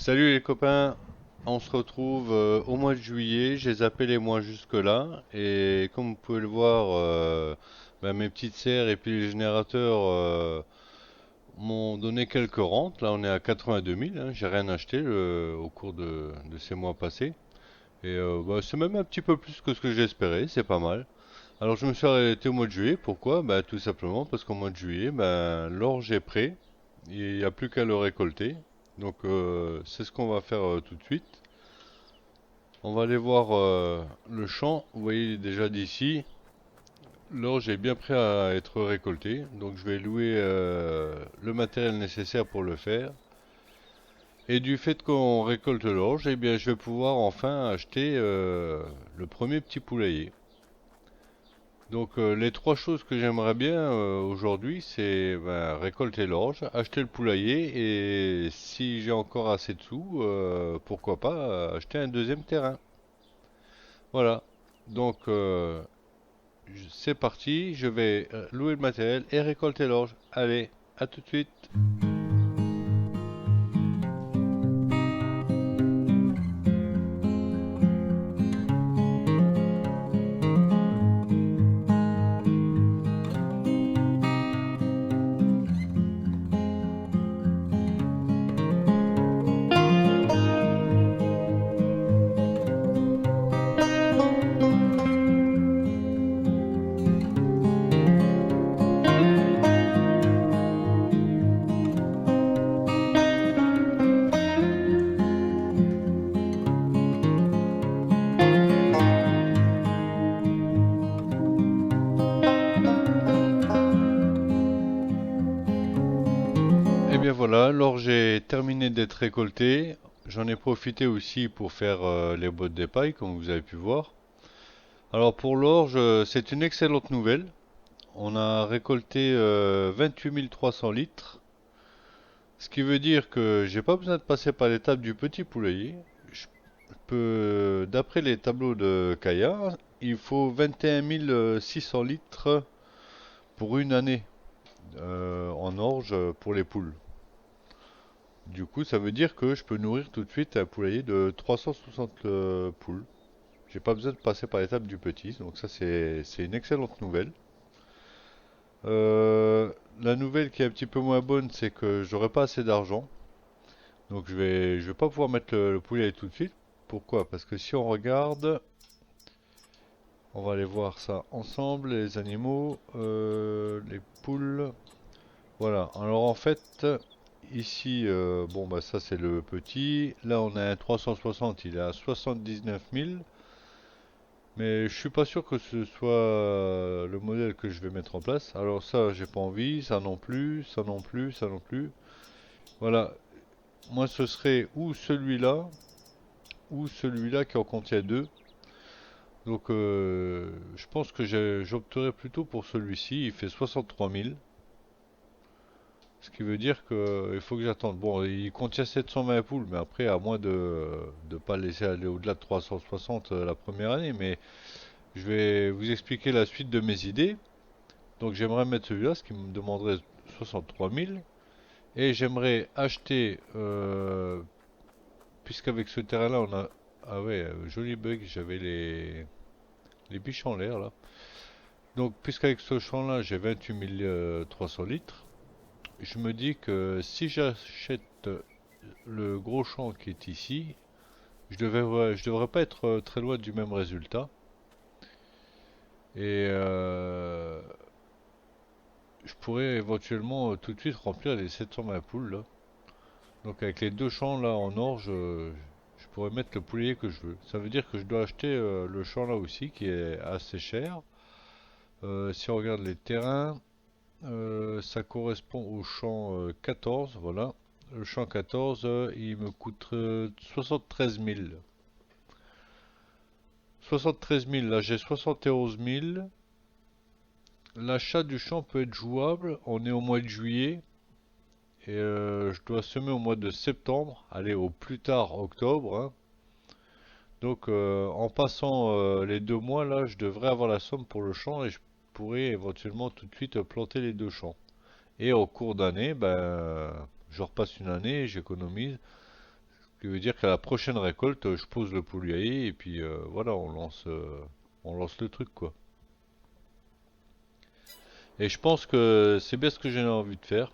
Salut les copains, on se retrouve au mois de juillet, j'ai zappé les mois jusque-là et comme vous pouvez le voir, mes petites serres et puis les générateurs m'ont donné quelques rentes. Là on est à 82 000, hein, j'ai rien acheté au cours de ces mois passés et c'est même un petit peu plus que ce que j'espérais, c'est pas mal. Alors je me suis arrêté au mois de juillet, pourquoi? Tout simplement parce qu'au mois de juillet, l'orge est prêt, il n'y a plus qu'à le récolter. Donc c'est ce qu'on va faire tout de suite. On va aller voir le champ. Vous voyez déjà d'ici, l'orge est bien prêt à être récolté. Donc je vais louer le matériel nécessaire pour le faire. Et du fait qu'on récolte l'orge, eh bien je vais pouvoir enfin acheter le premier petit poulailler. Donc les trois choses que j'aimerais bien aujourd'hui, c'est récolter l'orge, acheter le poulailler et si j'ai encore assez de sous, pourquoi pas acheter un deuxième terrain. Voilà. Donc c'est parti, je vais louer le matériel et récolter l'orge. Allez, à tout de suite. Et bien voilà, l'orge est terminé d'être récolté. J'en ai profité aussi pour faire les bottes d'épaille, comme vous avez pu voir. Alors pour l'orge, c'est une excellente nouvelle. On a récolté 28 300 litres, ce qui veut dire que j'ai pas besoin de passer par l'étape du petit poulailler. Je peux, d'après les tableaux de Kaya, il faut 21 600 litres pour une année en orge pour les poules. Du coup, ça veut dire que je peux nourrir tout de suite un poulailler de 360 poules. J'ai pas besoin de passer par l'étape du petit, donc ça c'est une excellente nouvelle. Euh, la nouvelle qui est un petit peu moins bonne, c'est que j'aurai pas assez d'argent. Donc je vais pas pouvoir mettre le poulet tout de suite. Pourquoi? Parce que si on regarde, on va aller voir ça ensemble, les animaux, les poules. Voilà. Alors en fait, ici, ça c'est le petit. Là on a un 360, il est à 79 000. Mais je suis pas sûr que ce soit le modèle que je vais mettre en place. Alors ça, j'ai pas envie, ça non plus, ça non plus, ça non plus. Voilà. Moi, ce serait ou celui-là qui en contient deux. Donc, je pense que j'opterais plutôt pour celui-ci. Il fait 63 000. Ce qui veut dire qu'il faut que j'attende. Bon, il contient 720 poules, mais après, à moins de ne pas laisser aller au-delà de 360 la première année. Mais je vais vous expliquer la suite de mes idées. Donc, j'aimerais mettre celui-là, ce qui me demanderait 63 000. Et j'aimerais acheter, puisqu'avec ce terrain-là, on a... Ah ouais, joli bug, j'avais les biches en l'air là. Donc, puisqu'avec ce champ-là, j'ai 28 300 litres, je me dis que si j'achète le gros champ qui est ici, je devrais pas être très loin du même résultat. Et je pourrais éventuellement tout de suite remplir les 720 poules là. Donc avec les deux champs là en or, je pourrais mettre le poulailler que je veux. Ça veut dire que je dois acheter le champ là aussi qui est assez cher. Si on regarde les terrains, ça correspond au champ 14, voilà. Le champ 14, il me coûte 73 000. 73 000, là j'ai 71 000. L'achat du champ peut être jouable. On est au mois de juillet et je dois semer au mois de septembre, allez au plus tard octobre, hein. Donc en passant les 2 mois là, je devrais avoir la somme pour le champ et je pourrais éventuellement tout de suite planter les deux champs. Et au cours d'année, je repasse une année et j'économise. Ce qui veut dire qu'à la prochaine récolte, je pose le poulailler et puis voilà, on lance le truc quoi. Et je pense que c'est bien ce que j'ai envie de faire.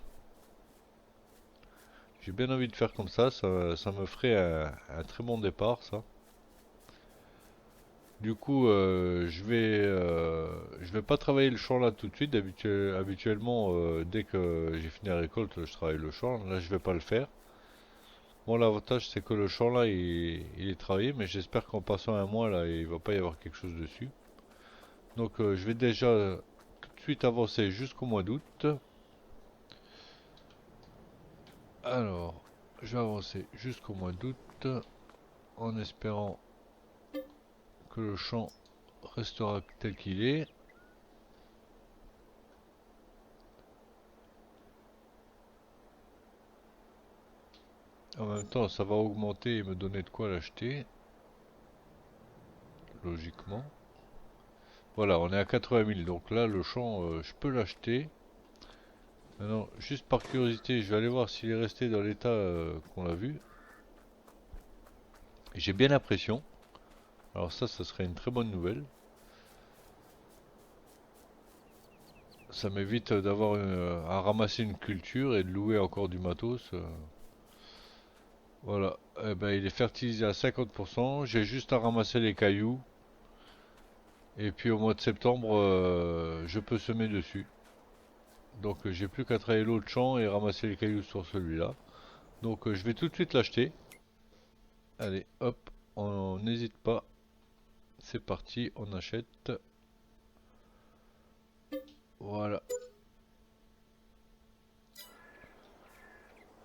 J'ai bien envie de faire comme ça me ferait un très bon départ ça. Du coup, je vais pas travailler le champ là tout de suite. Habituellement, dès que j'ai fini la récolte, je travaille le champ. Là, je vais pas le faire. Bon, l'avantage, c'est que le champ là, il est travaillé, mais j'espère qu'en passant un mois là, il va pas y avoir quelque chose dessus. Donc, je vais déjà tout de suite avancer jusqu'au mois d'août. Alors, je vais avancer jusqu'au mois d'août en espérant que le champ restera tel qu'il est. En même temps, ça va augmenter et me donner de quoi l'acheter, logiquement. Voilà, on est à 80 000, donc là, le champ, je peux l'acheter. Maintenant, juste par curiosité, je vais aller voir s'il est resté dans l'état qu'on a vu. J'ai bien l'impression. Alors ça serait une très bonne nouvelle. Ça m'évite d'avoir à ramasser une culture et de louer encore du matos. Voilà, eh ben, il est fertilisé à 50%. J'ai juste à ramasser les cailloux. Et puis au mois de septembre, je peux semer dessus. Donc j'ai plus qu'à travailler l'autre champ et ramasser les cailloux sur celui-là. Donc je vais tout de suite l'acheter. Allez, hop, on n'hésite pas. C'est parti, on achète. Voilà.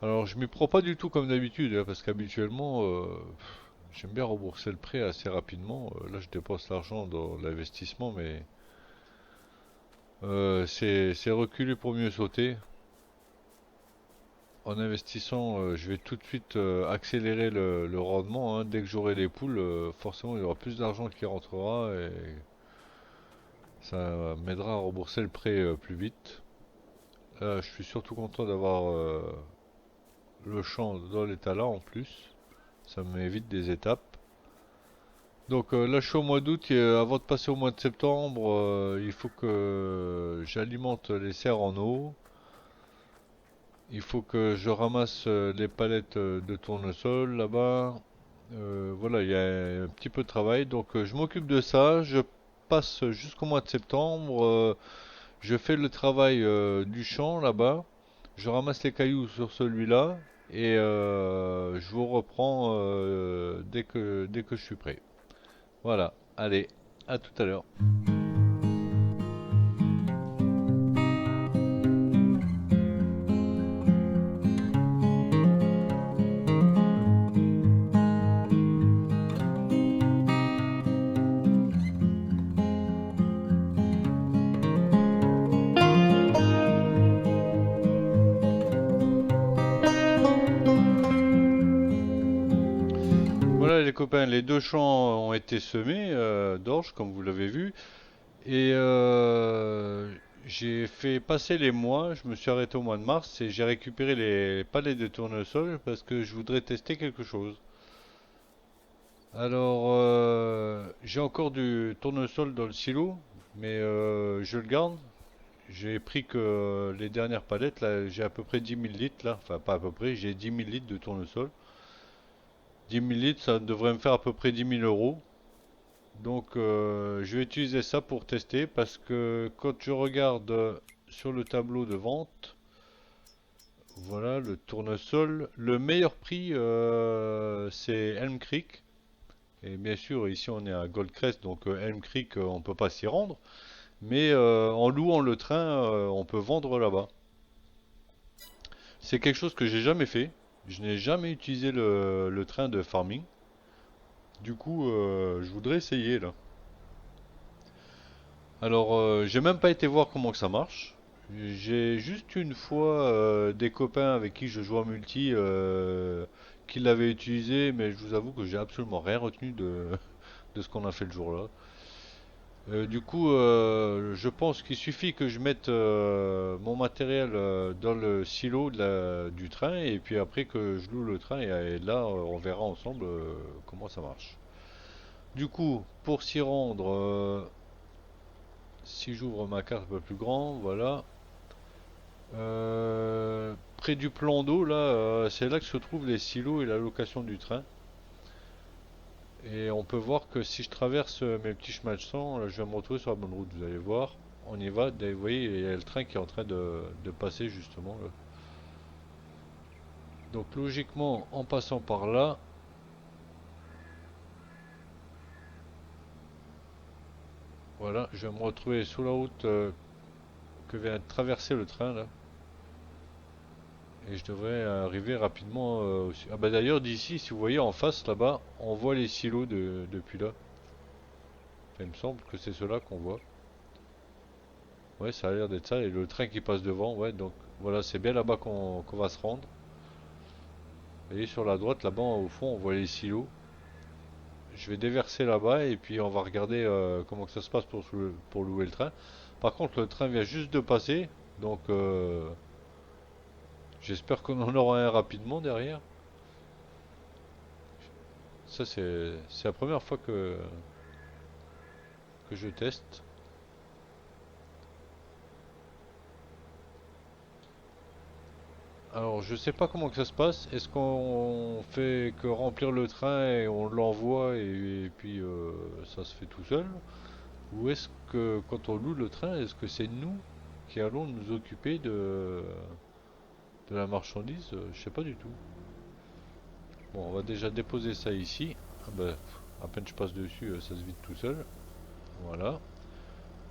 Alors je m'y prends pas du tout comme d'habitude, hein, parce qu'habituellement, j'aime bien rembourser le prêt assez rapidement. Là je dépense l'argent dans l'investissement, mais c'est reculer pour mieux sauter. En investissant, je vais tout de suite accélérer le rendement, hein. Dès que j'aurai les poules, forcément il y aura plus d'argent qui rentrera et ça m'aidera à rembourser le prêt plus vite. Là, je suis surtout content d'avoir le champ dans l'état là en plus. Ça m'évite des étapes. Donc là, je suis au mois d'août et avant de passer au mois de septembre, il faut que j'alimente les serres en eau. Il faut que je ramasse les palettes de tournesol là-bas. Voilà, il y a un petit peu de travail. Donc je m'occupe de ça. Je passe jusqu'au mois de septembre. Je fais le travail du champ là-bas. Je ramasse les cailloux sur celui-là. Et je vous reprends dès que je suis prêt. Voilà, allez, à tout à l'heure. Voilà les copains, les deux champs ont été semés d'orge, comme vous l'avez vu. Et j'ai fait passer les mois, je me suis arrêté au mois de mars et j'ai récupéré les palettes de tournesol parce que je voudrais tester quelque chose. Alors, j'ai encore du tournesol dans le silo, mais je le garde. J'ai pris que les dernières palettes, là, j'ai à peu près 10 000 litres, là, enfin pas à peu près, j'ai 10 000 litres de tournesol. 10 000 litres, ça devrait me faire à peu près 10 000 euros. Donc je vais utiliser ça pour tester parce que quand je regarde sur le tableau de vente, voilà le tournesol, le meilleur prix c'est Elm Creek. Et bien sûr ici on est à Goldcrest donc Elm Creek on peut pas s'y rendre. Mais en louant le train on peut vendre là-bas. C'est quelque chose que j'ai jamais fait. Je n'ai jamais utilisé le train de farming. Du coup je voudrais essayer là. Alors, j'ai même pas été voir comment que ça marche. J'ai juste une fois des copains avec qui je joue en multi qui l'avaient utilisé, mais je vous avoue que j'ai absolument rien retenu de, de ce qu'on a fait le jour-là. Du coup, je pense qu'il suffit que je mette mon matériel dans le silo du train et puis après que je loue le train et là on verra ensemble comment ça marche. Du coup, pour s'y rendre, si j'ouvre ma carte un peu plus grand, voilà. Près du plan d'eau, là, c'est là que se trouvent les silos et la location du train. Et on peut voir que si je traverse mes petits chemins de sang, là, je vais me retrouver sur la bonne route, vous allez voir. On y va, vous voyez, il y a le train qui est en train de passer justement là. Donc logiquement, en passant par là, voilà, je vais me retrouver sur la route que vient de traverser le train là. Et je devrais arriver rapidement aussi. Ah bah d'ailleurs d'ici, si vous voyez en face là-bas, on voit les silos depuis là. Enfin, il me semble que c'est cela qu'on voit. Ouais, ça a l'air d'être ça. Et le train qui passe devant, ouais, donc voilà, c'est bien là-bas qu'on va se rendre. Vous voyez sur la droite, là-bas au fond, on voit les silos. Je vais déverser là-bas et puis on va regarder comment que ça se passe pour louer le train. Par contre, le train vient juste de passer, donc j'espère qu'on en aura un rapidement derrière. Ça, c'est la première fois que je teste. Alors, je sais pas comment que ça se passe. Est-ce qu'on fait que remplir le train et on l'envoie et puis ça se fait tout seul? Ou est-ce que quand on loue le train, est-ce que c'est nous qui allons nous occuper de la marchandise? Je sais pas du tout. Bon, on va déjà déposer ça ici. Ah bah, à peine je passe dessus, ça se vide tout seul. Voilà.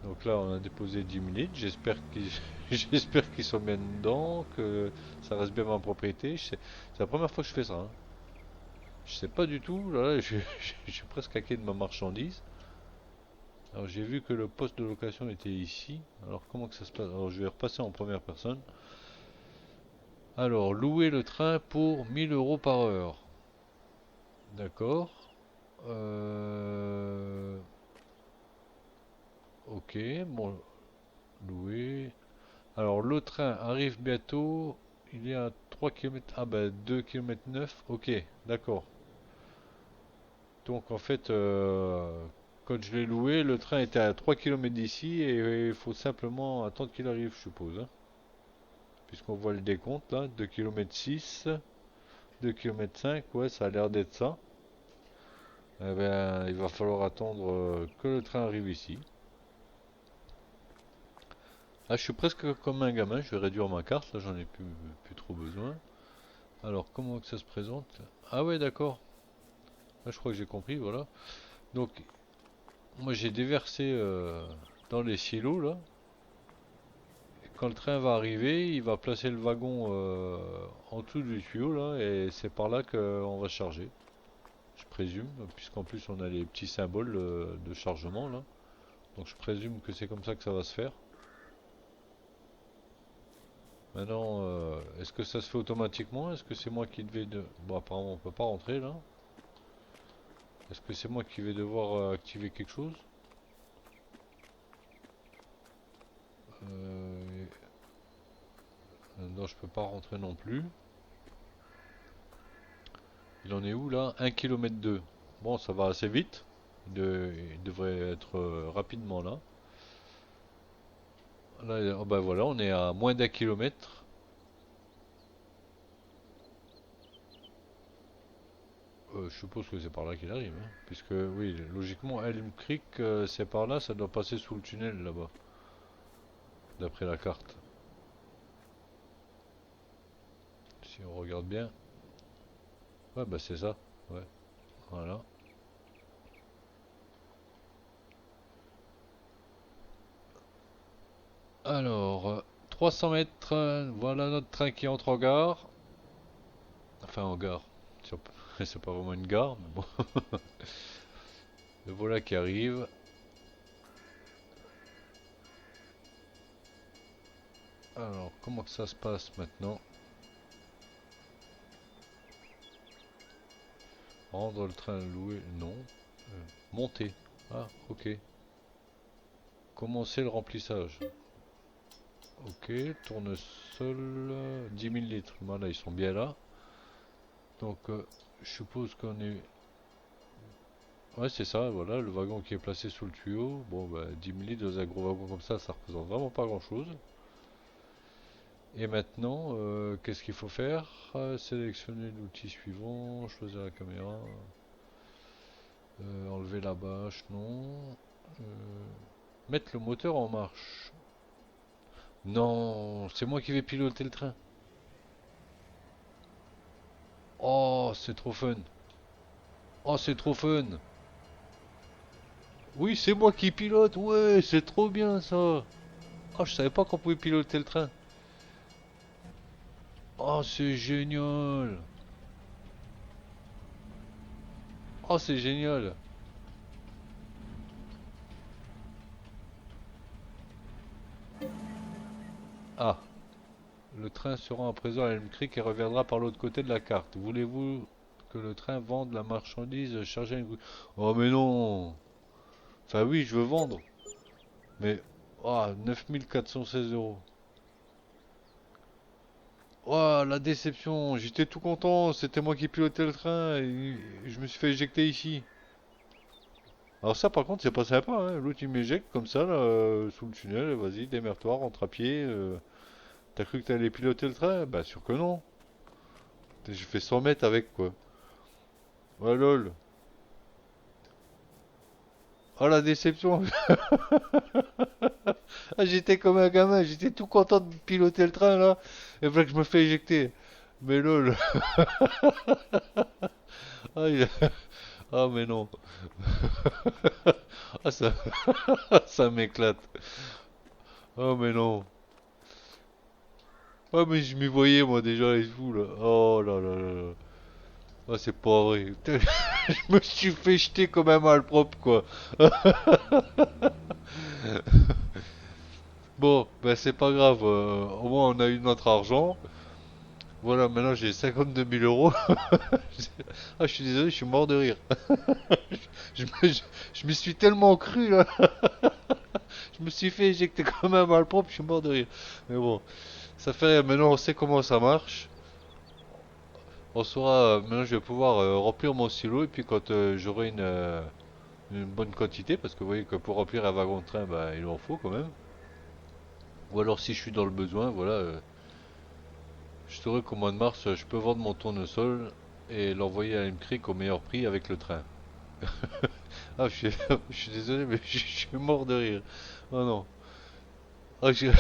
Donc là, on a déposé 10 minutes. J'espère qu'ils sont bien dedans, que ça reste bien ma propriété. C'est la première fois que je fais ça, hein. Je sais pas du tout. Là, je suis presque à quai de ma marchandise. Alors j'ai vu que le poste de location était ici. Alors comment que ça se passe? Alors je vais repasser en première personne. Alors louer le train pour 1000 euros par heure. D'accord. Euh, ok, bon, louer. Alors le train arrive bientôt. Il est à 3 km. Ah bah 2 km 9. Ok, d'accord. Donc en fait, quand je l'ai loué, le train était à 3 km d'ici et il faut simplement attendre qu'il arrive, je suppose, hein. Puisqu'on voit le décompte là, 2 km 6, 2 km 5, ouais, ça a l'air d'être ça. Eh ben, il va falloir attendre que le train arrive ici. Ah, je suis presque comme un gamin, je vais réduire ma carte, là j'en ai plus trop besoin. Alors, comment que ça se présente? Ah ouais, d'accord. Là, je crois que j'ai compris, voilà. Donc, moi j'ai déversé dans les silos là. Quand le train va arriver, il va placer le wagon en dessous du tuyau là, et c'est par là qu'on va charger. Je présume, puisqu'en plus on a les petits symboles de chargement là. Donc je présume que c'est comme ça que ça va se faire. Maintenant, est-ce que ça se fait automatiquement? Est-ce que c'est moi qui devais de... Bon, apparemment on peut pas rentrer là. Est-ce que c'est moi qui vais devoir activer quelque chose? euh... Non, je peux pas rentrer non plus. Il en est où là? 1 km 2. Bon, ça va assez vite. Il devrait être rapidement là. Là, oh bah voilà, on est à moins d'un kilomètre. Je suppose que c'est par là qu'il arrive, hein. Puisque, oui, logiquement, Elm Creek, c'est par là, ça doit passer sous le tunnel là-bas, d'après la carte. Si on regarde bien. Ouais, bah c'est ça. Ouais, voilà. Alors, 300 mètres, voilà notre train qui entre en gare. Enfin, en gare. C'est pas vraiment une gare, mais bon. Le voilà qui arrive. Alors, comment que ça se passe maintenant? Rendre le train loué? Non. Monter. Ah, ok. commencer le remplissage. Ok, tournesol, 10 000 litres. Voilà, ils sont bien là. Donc, je suppose qu'on est... Ouais, c'est ça, voilà, le wagon qui est placé sous le tuyau. Bon, bah, 10 000 litres dans un gros wagon comme ça représente vraiment pas grand-chose. Et maintenant, qu'est-ce qu'il faut faire? Sélectionner l'outil suivant, choisir la caméra, enlever la bâche, non. Mettre le moteur en marche. Non, c'est moi qui vais piloter le train. Oh, c'est trop fun. Oh, c'est trop fun. Oui, c'est moi qui pilote. Ouais, c'est trop bien ça. Oh, je savais pas qu'on pouvait piloter le train. Oh, c'est génial. Oh, c'est génial. Ah, le train se rend à présent à Elm Creek et reviendra par l'autre côté de la carte. Voulez-vous que le train vende la marchandise chargée à une... Oh, mais non. Enfin, oui, je veux vendre. Mais, oh, 9 416 euros. Oh, la déception. J'étais tout content. C'était moi qui pilotais le train et je me suis fait éjecter ici. Alors ça, par contre, c'est pas sympa, hein. L'autre, il m'éjecte comme ça, là, sous le tunnel. Vas-y, démerde-toi, rentre à pied. T'as cru que t'allais piloter le train? Bah, sûr que non. J'ai fait 100 mètres avec, quoi. Oh lol. Oh la déception. Ah, j'étais comme un gamin, j'étais tout content de piloter le train là. Et voilà que je me fais éjecter. Mais lol. Ah, ah, mais non. Ah ça, ça m'éclate. Oh mais non. Ah mais je m'y voyais moi déjà et tout là. Oh là là là là. Ah c'est pas vrai. Je me suis fait jeter comme un malpropre quoi. Bon, ben c'est pas grave. Au moins on a eu notre argent. Voilà, maintenant j'ai 52 000 euros. Ah, je suis désolé, je suis mort de rire. Je m'y suis tellement cru là. Je me suis fait éjecter comme un malpropre, je suis mort de rire. Mais bon, ça fait. Maintenant on sait comment ça marche. On saura. Maintenant je vais pouvoir remplir mon silo et puis quand j'aurai une bonne quantité, parce que vous voyez que pour remplir un wagon de train, bah, il en faut quand même. Ou alors si je suis dans le besoin, voilà. Je saurai qu'au mois de mars, je peux vendre mon tournesol et l'envoyer à M-Cric au meilleur prix avec le train. Ah, je suis désolé, mais je suis mort de rire. Oh non. Ah, j'ai-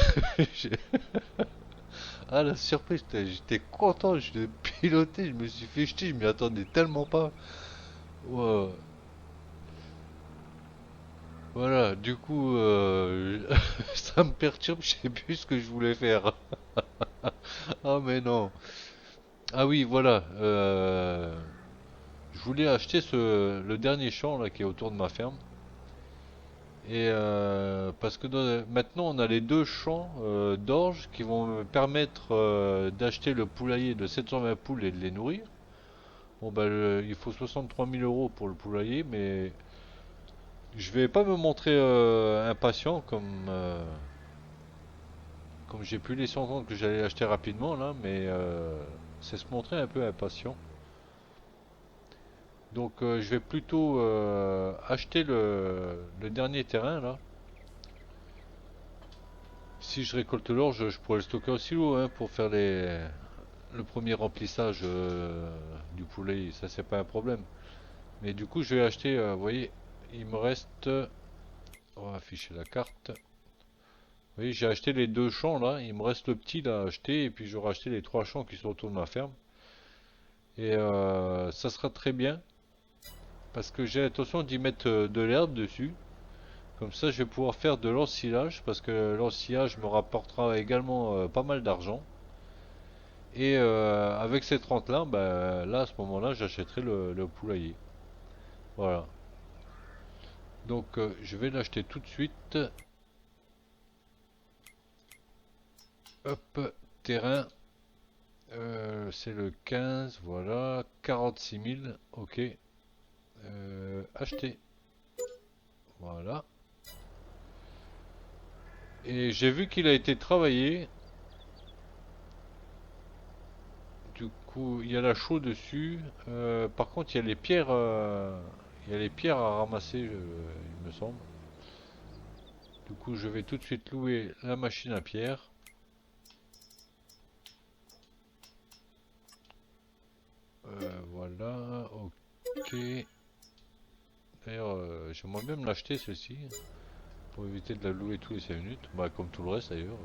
ah, la surprise, j'étais content, je l'ai piloté, je me suis fait jeter, je m'y attendais tellement pas. Ouais. Voilà, du coup, ça me perturbe, je sais plus ce que je voulais faire. Ah, mais non. Ah oui, voilà. Je voulais acheter le dernier champ là qui est autour de ma ferme. Et parce que maintenant on a les deux champs d'orge qui vont me permettre d'acheter le poulailler de 720 poules et de les nourrir. Bon bah il faut 63 000 euros pour le poulailler, mais je vais pas me montrer impatient comme j'ai pu laisser entendre que j'allais l'acheter rapidement là, mais c'est se montrer un peu impatient. Donc je vais plutôt acheter le dernier terrain là. Si je récolte l'or, je pourrais le stocker au silo hein, pour faire le premier remplissage du poulet. Ça, c'est pas un problème. Mais du coup, je vais acheter, vous voyez, il me reste. On va afficher la carte. Vous voyez, j'ai acheté les deux champs là. Il me reste le petit là à acheter. Et puis, j'aurai acheté les trois champs qui sont autour de ma ferme. Et ça sera très bien. Parce que j'ai l'intention d'y mettre de l'herbe dessus. Comme ça, je vais pouvoir faire de l'ensilage. Parce que l'ensilage me rapportera également pas mal d'argent. Et avec ces 30 là, bah, là à ce moment-là, j'achèterai le poulailler. Voilà. Donc je vais l'acheter tout de suite. Hop, terrain. C'est le 15, voilà. 46 000, ok. Acheter. Voilà. Et j'ai vu qu'il a été travaillé. Du coup, il y a la chaux dessus. Par contre, il y a les pierres à ramasser, il me semble. Du coup, je vais tout de suite louer la machine à pierre. Voilà, ok. D'ailleurs, j'aimerais bien me l'acheter ceci pour éviter de la louer tous les 5 minutes. Bah, comme tout le reste d'ailleurs.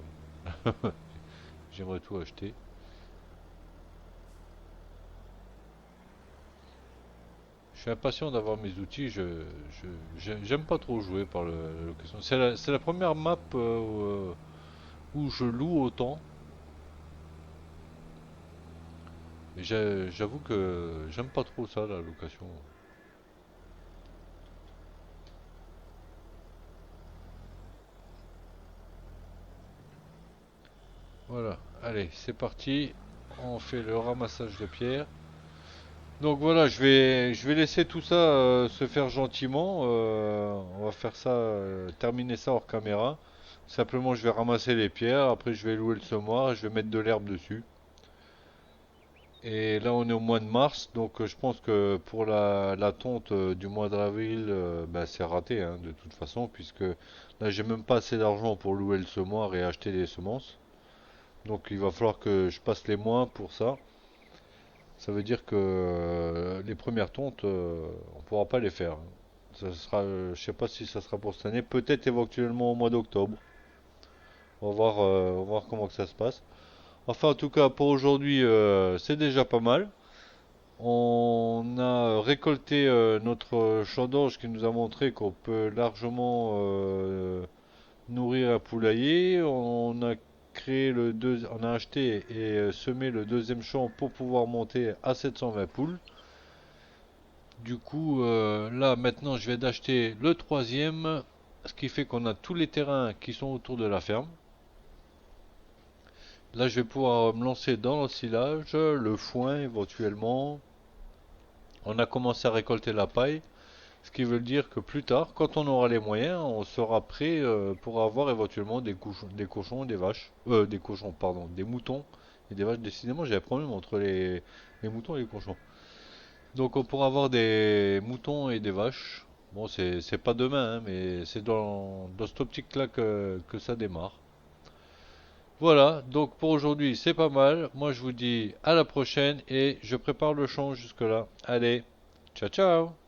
J'aimerais tout acheter. Je suis impatient d'avoir mes outils. J'aime pas trop jouer par la location. C'est la première map où je loue autant. Mais j'avoue que j'aime pas trop ça, la location. Voilà, allez, c'est parti. On fait le ramassage de pierres. Donc voilà, je vais laisser tout ça se faire gentiment. On va faire ça, terminer ça hors caméra. Simplement, je vais ramasser les pierres. Après, je vais louer le semoir et je vais mettre de l'herbe dessus. Et là, on est au mois de mars, donc je pense que pour la tonte du mois d'avril, bah, c'est raté hein, de toute façon, puisque là, j'ai même pas assez d'argent pour louer le semoir et acheter des semences. Donc, il va falloir que je passe les mois pour ça. Ça veut dire que les premières tontes, on pourra pas les faire. Ça sera, je sais pas si ça sera pour cette année, peut-être éventuellement au mois d'octobre. On va voir comment que ça se passe. Enfin, en tout cas, pour aujourd'hui, c'est déjà pas mal. On a récolté notre champ d'orge qui nous a montré qu'on peut largement nourrir un poulailler. On a on a acheté et semé le deuxième champ pour pouvoir monter à 720 poules. Du coup, là maintenant, je vais d'acheter le troisième, ce qui fait qu'on a tous les terrains qui sont autour de la ferme. Là, je vais pouvoir me lancer dans l'ensilage, le foin éventuellement. On a commencé à récolter la paille. Ce qui veut dire que plus tard, quand on aura les moyens, on sera prêt pour avoir éventuellement des cochons, des vaches. Des cochons, pardon, des moutons et des vaches. Décidément, j'ai un problème entre les moutons et les cochons. Donc on pourra avoir des moutons et des vaches. Bon, c'est pas demain, hein, mais c'est dans cette optique-là que ça démarre. Voilà, donc pour aujourd'hui, c'est pas mal. Moi, je vous dis à la prochaine et je prépare le champ jusque-là. Allez, ciao ciao!